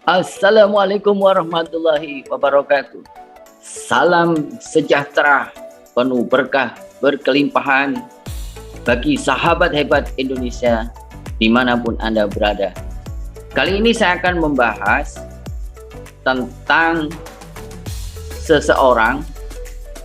Assalamualaikum warahmatullahi wabarakatuh. Salam sejahtera, penuh berkah, berkelimpahan bagi sahabat hebat Indonesia dimanapun Anda berada. Kali ini saya akan membahas tentang seseorang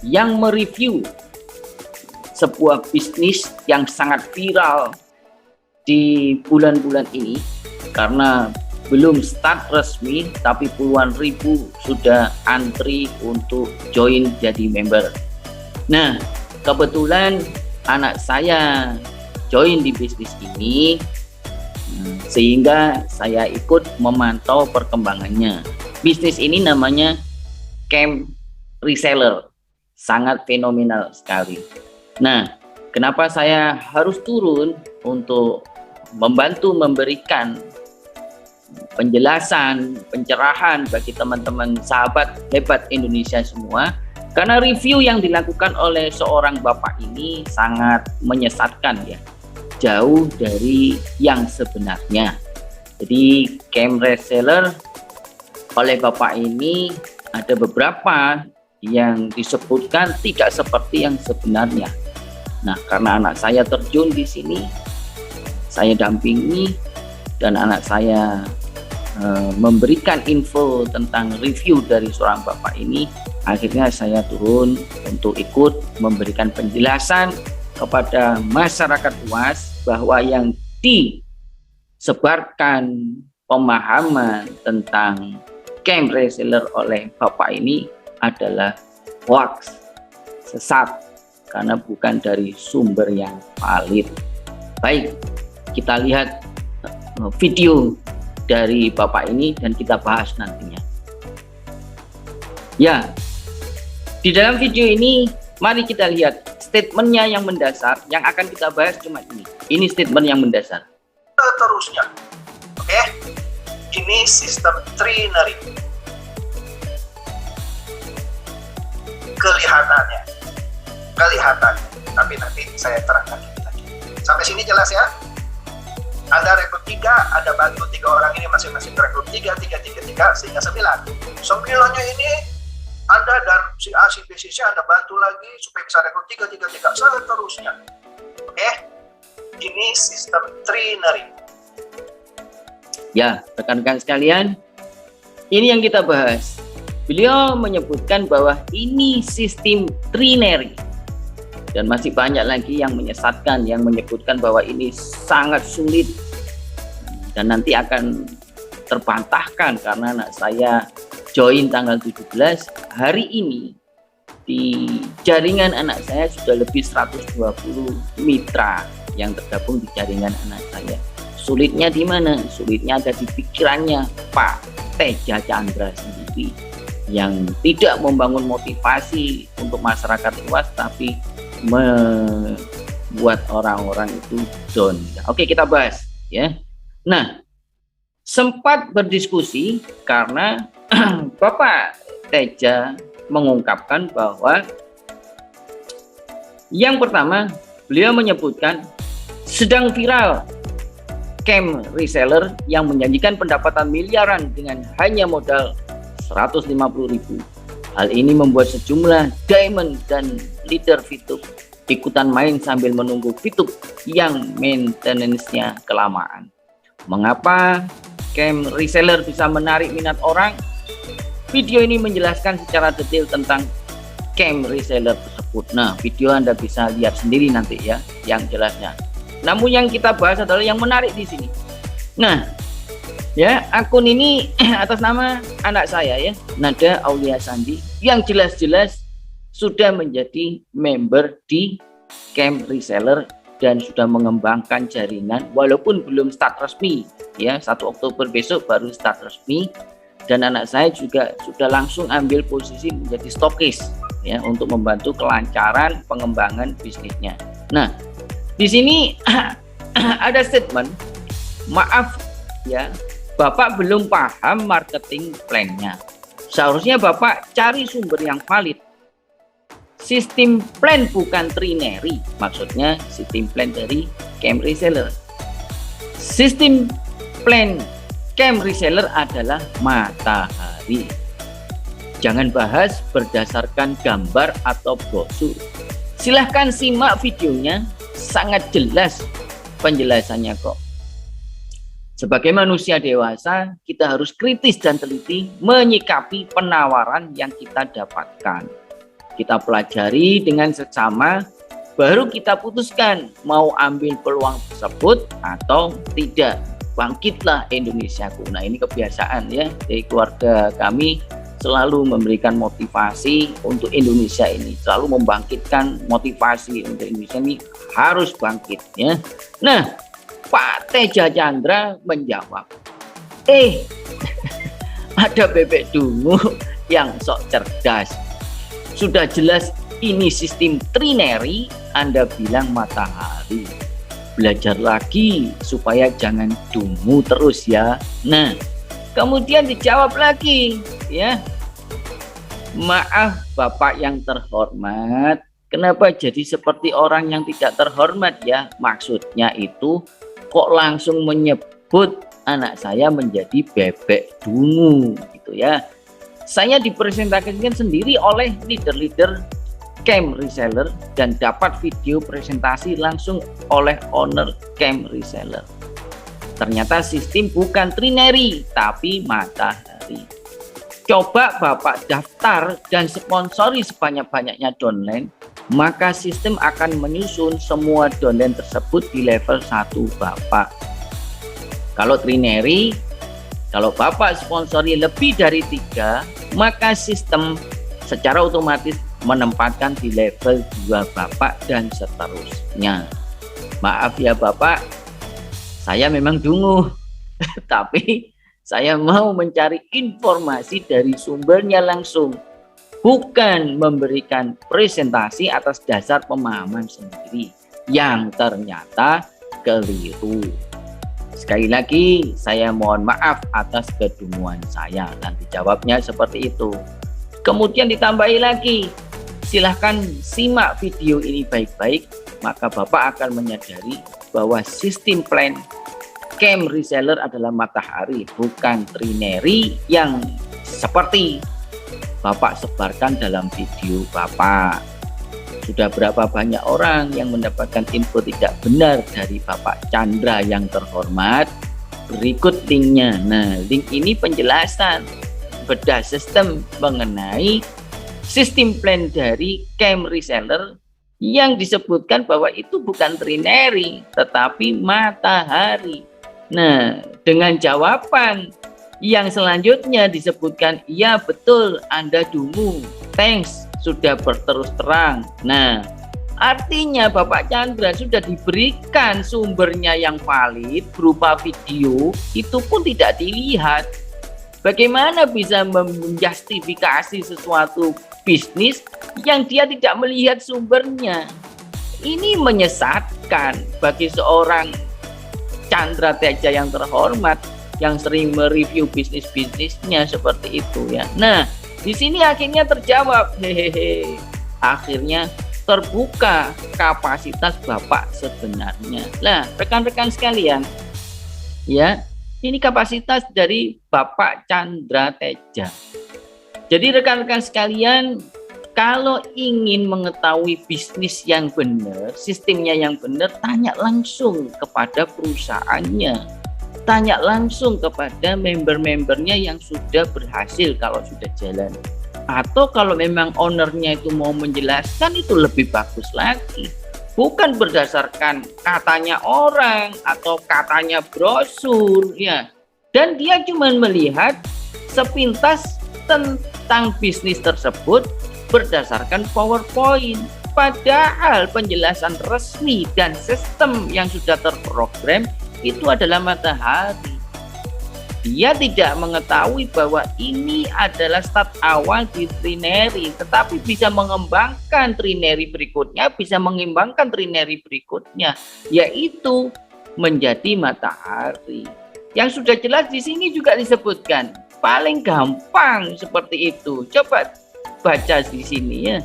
yang mereview sebuah bisnis yang sangat viral di bulan-bulan ini karena belum start resmi tapi puluhan ribu sudah antri untuk join jadi member. Nah, kebetulan anak saya join di bisnis ini sehingga saya ikut memantau perkembangannya. Bisnis ini namanya Camp Reseller, sangat fenomenal sekali. Nah, kenapa saya harus turun untuk membantu memberikan penjelasan, pencerahan bagi teman-teman sahabat hebat Indonesia semua, karena review yang dilakukan oleh seorang bapak ini sangat menyesatkan ya, jauh dari yang sebenarnya. Jadi Camp Reseller oleh bapak ini ada beberapa yang disebutkan tidak seperti yang sebenarnya. Nah, karena anak saya terjun di sini, saya dampingi dan anak saya memberikan info tentang review dari seorang bapak ini, akhirnya saya turun untuk ikut memberikan penjelasan kepada masyarakat luas bahwa yang disebarkan pemahaman tentang Camp Reseller oleh bapak ini adalah hoax, sesat, karena bukan dari sumber yang valid. Baik, kita lihat video dari bapak ini dan kita bahas nantinya. Ya, di dalam video ini mari kita lihat statementnya yang mendasar. Yang akan kita bahas cuma ini. Ini statement yang mendasar. Seterusnya, oke? Ini sistem trinary. Kelihatannya, tapi nanti saya terangkan lagi. Sampai sini jelas ya? Ada rekrut 3, ada bantu 3 orang ini masing-masing rekrut 3, sehingga 9. 9-nya ini Anda dan si A, si B, si C Anda bantu lagi supaya bisa rekrut 3, seterusnya. Oke? Ini sistem trinary. Ya, rekan-rekan sekalian, ini yang kita bahas. Beliau menyebutkan bahwa ini sistem trinary. Dan masih banyak lagi yang menyesatkan, yang menyebutkan bahwa ini sangat sulit dan nanti akan terbantahkan karena anak saya join tanggal 17. Hari ini di jaringan anak saya sudah lebih 120 mitra yang tergabung di jaringan anak saya. Sulitnya di mana? Sulitnya ada di pikirannya Pak Teja Chandra sendiri yang tidak membangun motivasi untuk masyarakat luas tapi membuat orang-orang itu down. Oke, kita bahas ya. Nah, sempat berdiskusi karena Bapak Teja mengungkapkan bahwa yang pertama, beliau menyebutkan sedang viral Camp Reseller yang menjanjikan pendapatan miliaran dengan hanya modal 150.000. Hal ini membuat sejumlah diamond dan leader VTube ikutan main sambil menunggu VTube yang maintenance-nya kelamaan. Mengapa Camp Reseller bisa menarik minat orang? Video ini menjelaskan secara detail tentang Camp Reseller tersebut. Nah, video Anda bisa lihat sendiri nanti ya, yang jelasnya. Namun yang kita bahas adalah yang menarik di sini. Nah, ya, akun ini atas nama anak saya ya, Nada Aulia Sandi, yang jelas-jelas sudah menjadi member di Camp Reseller dan sudah mengembangkan jaringan walaupun belum start resmi ya. 1 Oktober besok baru start resmi, dan anak saya juga sudah langsung ambil posisi menjadi stokis ya untuk membantu kelancaran pengembangan bisnisnya. Nah, di sini ada statement, maaf ya, Bapak belum paham marketing plan-nya. Seharusnya Bapak cari sumber yang valid. Sistem plan bukan trinary, maksudnya sistem plan dari Camp Reseller. Sistem plan Camp reseller adalah matahari. Jangan bahas berdasarkan gambar atau brosur. Silahkan simak videonya, sangat jelas penjelasannya kok. Sebagai manusia dewasa, kita harus kritis dan teliti menyikapi penawaran yang kita dapatkan. Kita pelajari dengan seksama, baru kita putuskan mau ambil peluang tersebut atau tidak. Bangkitlah Indonesiaku. Nah, ini kebiasaan ya dari keluarga kami, selalu memberikan motivasi untuk Indonesia ini, selalu membangkitkan motivasi untuk Indonesia ini harus bangkit ya. Nah, Pak Teja Chandra menjawab, ada bebek dungu yang sok cerdas. Sudah jelas ini sistem trinary, Anda bilang matahari. Belajar lagi supaya jangan dungu terus ya. Nah, kemudian dijawab lagi ya. Maaf Bapak yang terhormat, kenapa jadi seperti orang yang tidak terhormat ya? Maksudnya itu kok langsung menyebut anak saya menjadi bebek dungu gitu ya. Saya dipresentasikan sendiri oleh leader-leader camp reseller dan dapat video presentasi langsung oleh owner camp reseller. Ternyata sistem bukan trinary tapi matahari. Coba Bapak daftar dan sponsori sebanyak-banyaknya downline, maka sistem akan menyusun semua downline tersebut di level 1 Bapak. Kalau trinary, kalau Bapak sponsori lebih dari 3, maka sistem secara otomatis menempatkan di level 2 Bapak dan seterusnya. Maaf ya Bapak, saya memang dungu, tapi saya mau mencari informasi dari sumbernya langsung, bukan memberikan presentasi atas dasar pemahaman sendiri yang ternyata keliru. Sekali lagi, saya mohon maaf atas kedunguan saya. Nanti jawabnya seperti itu. Kemudian ditambahi lagi, silahkan simak video ini baik-baik, maka Bapak akan menyadari bahwa sistem plan camp reseller adalah matahari, bukan trinary yang seperti Bapak sebarkan dalam video Bapak. Sudah berapa banyak orang yang mendapatkan info tidak benar dari Bapak Chandra yang terhormat? Berikut linknya. Nah, link ini penjelasan bedah sistem mengenai sistem plan dari camp reseller yang disebutkan bahwa itu bukan trinary tetapi matahari. Nah, dengan jawaban yang selanjutnya disebutkan, iya betul Anda dungu, thanks sudah berterus terang. Nah, artinya Bapak Chandra sudah diberikan sumbernya yang valid berupa video, itu pun tidak dilihat. Bagaimana bisa menjustifikasi sesuatu bisnis yang dia tidak melihat sumbernya? Ini menyesatkan bagi seorang Chandra Teja yang terhormat yang sering mereview bisnisnya seperti itu ya. Nah, di sini akhirnya terjawab, hehehe. Akhirnya terbuka kapasitas Bapak sebenarnya. Nah, rekan-rekan sekalian, ya. Ini kapasitas dari Bapak Chandra Teja. Jadi rekan-rekan sekalian, kalau ingin mengetahui bisnis yang benar, sistemnya yang benar, tanya langsung kepada perusahaannya. Tanya langsung kepada member-membernya yang sudah berhasil kalau sudah jalan. Atau kalau memang ownernya itu mau menjelaskan, itu lebih bagus lagi. Bukan berdasarkan katanya orang atau katanya brosur ya. Dan dia cuma melihat sepintas tentang bisnis tersebut berdasarkan PowerPoint. Padahal penjelasan resmi dan sistem yang sudah terprogram itu adalah matahari. Dia tidak mengetahui bahwa ini adalah start awal di trinary, tetapi bisa mengembangkan trinary berikutnya, bisa mengembangkan trinary berikutnya, yaitu menjadi matahari. Yang sudah jelas di sini juga disebutkan, paling gampang seperti itu. Coba baca di sini ya.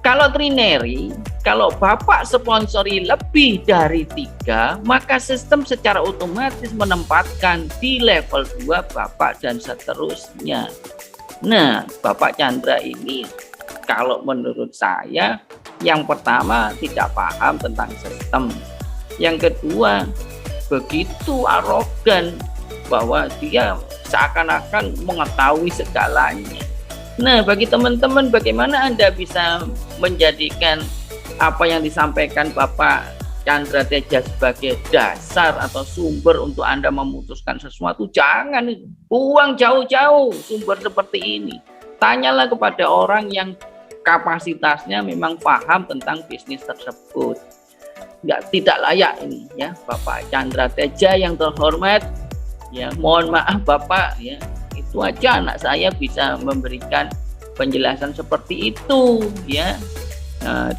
Kalau trinary kalau Bapak sponsori lebih dari 3, maka sistem secara otomatis menempatkan di level 2 Bapak dan seterusnya. Nah, Bapak Chandra ini kalau menurut saya yang pertama tidak paham tentang sistem. Yang kedua, begitu arogan bahwa dia seakan-akan mengetahui segalanya. Nah, bagi teman-teman, bagaimana Anda bisa menjadikan apa yang disampaikan Bapak Chandra Teja sebagai dasar atau sumber untuk Anda memutuskan sesuatu? Jangan buang jauh-jauh sumber seperti ini. Tanyalah kepada orang yang kapasitasnya memang paham tentang bisnis tersebut. Tidak layak ini ya, Bapak Chandra Teja yang terhormat. Ya, mohon maaf Bapak ya. Itu aja anak saya bisa memberikan penjelasan seperti itu ya.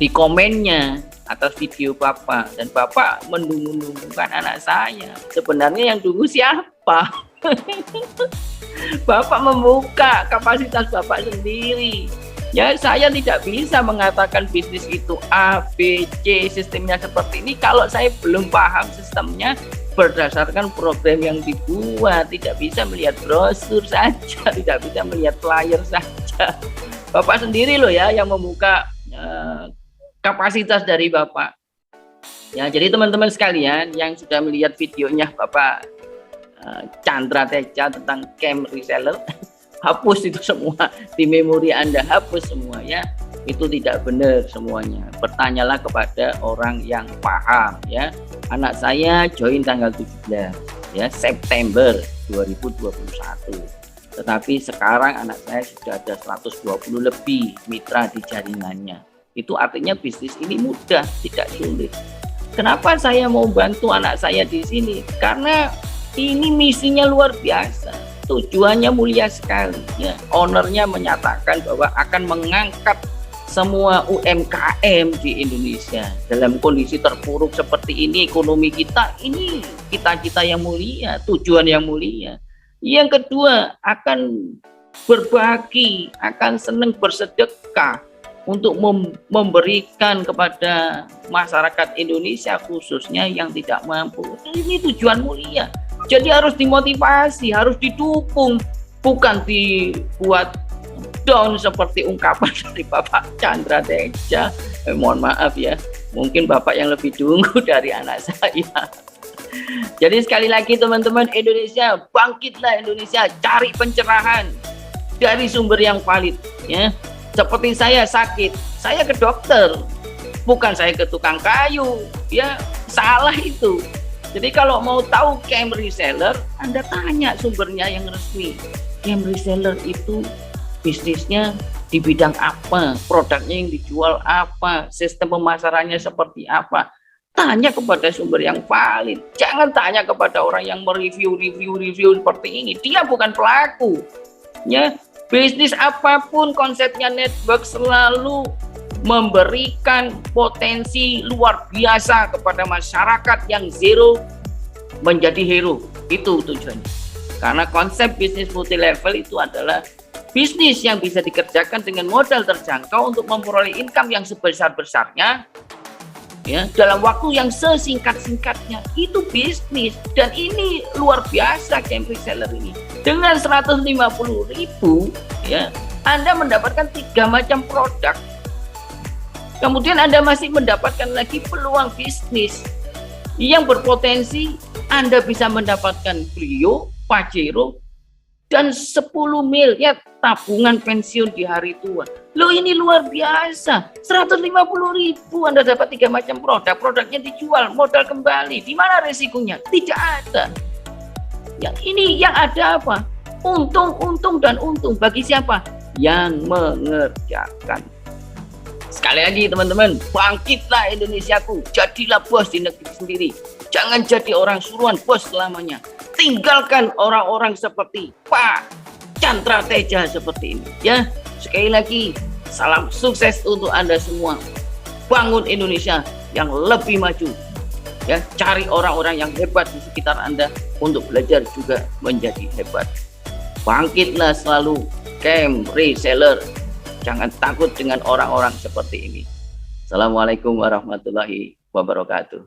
Di komennya atas video Bapak, dan Bapak mendungung-dungungkan anak saya. Sebenarnya yang tunggu siapa? Bapak membuka kapasitas Bapak sendiri. Ya, saya tidak bisa mengatakan bisnis itu A, B, C, sistemnya seperti ini kalau saya belum paham sistemnya berdasarkan program yang dibuat. Tidak bisa melihat brosur saja, tidak bisa melihat flyer saja. Bapak sendiri loh ya yang membuka kapasitas dari Bapak. Ya, jadi teman-teman sekalian yang sudah melihat videonya Bapak Chandra Teja tentang scam reseller, hapus itu semua di memori Anda, hapus semua ya. Itu tidak benar semuanya. Bertanyalah kepada orang yang paham ya. Anak saya join tanggal 17 ya, September 2021. Tetapi sekarang anak saya sudah ada 120 lebih mitra di jaringannya. Itu artinya bisnis ini mudah, tidak sulit. Kenapa saya mau bantu anak saya di sini? Karena ini misinya luar biasa. Tujuannya mulia sekali. Ya. Ownernya menyatakan bahwa akan mengangkat semua UMKM di Indonesia. Dalam kondisi terpuruk seperti ini, ekonomi kita ini kita yang mulia, tujuan yang mulia. Yang kedua, akan berbagi, akan senang bersedekah untuk memberikan kepada masyarakat Indonesia khususnya yang tidak mampu. Ini tujuan mulia. Jadi harus dimotivasi, harus didukung, bukan dibuat down seperti ungkapan dari Bapak Chandra Teja. Mohon maaf ya, mungkin Bapak yang lebih tunggu dari anak saya. Jadi sekali lagi teman-teman, Indonesia, bangkitlah Indonesia, cari pencerahan dari sumber yang valid ya. Seperti saya sakit, saya ke dokter, bukan saya ke tukang kayu ya, salah itu. Jadi kalau mau tahu scam reseller, Anda tanya sumbernya yang resmi. Scam reseller itu bisnisnya di bidang apa, produknya yang dijual apa, sistem pemasarannya seperti apa. Tanya kepada sumber yang valid. Jangan tanya kepada orang yang mereview seperti ini. Dia bukan pelaku. Ya, bisnis apapun konsepnya network selalu memberikan potensi luar biasa kepada masyarakat yang zero menjadi hero. Itu tujuannya. Karena konsep bisnis multi level itu adalah bisnis yang bisa dikerjakan dengan modal terjangkau untuk memperoleh income yang sebesar-besarnya ya, dalam waktu yang sesingkat-singkatnya. Itu bisnis, dan ini luar biasa scam reseller ini. Dengan 150.000 ya, Anda mendapatkan 3 macam produk. Kemudian Anda masih mendapatkan lagi peluang bisnis yang berpotensi. Anda bisa mendapatkan Clio, Pajero, dan 10 miliar tabungan pensiun di hari tua. Loh, ini luar biasa. 150.000 Anda dapat 3 macam produk. Produknya dijual, modal kembali. Di mana resikonya? Tidak ada. Yang ini yang ada apa? Untung, dan untung. Bagi siapa? Yang mengerjakan. Sekali lagi teman-teman, bangkitlah Indonesiaku. Jadilah bos di negeri sendiri. Jangan jadi orang suruhan bos selamanya. Tinggalkan orang-orang seperti Pak Chandra Teja seperti ini ya. Sekali lagi, salam sukses untuk Anda semua. Bangun Indonesia yang lebih maju ya. Cari orang-orang yang hebat di sekitar Anda untuk belajar juga menjadi hebat. Bangkitlah selalu, scam reseller. Jangan takut dengan orang-orang seperti ini. Assalamualaikum warahmatullahi wabarakatuh.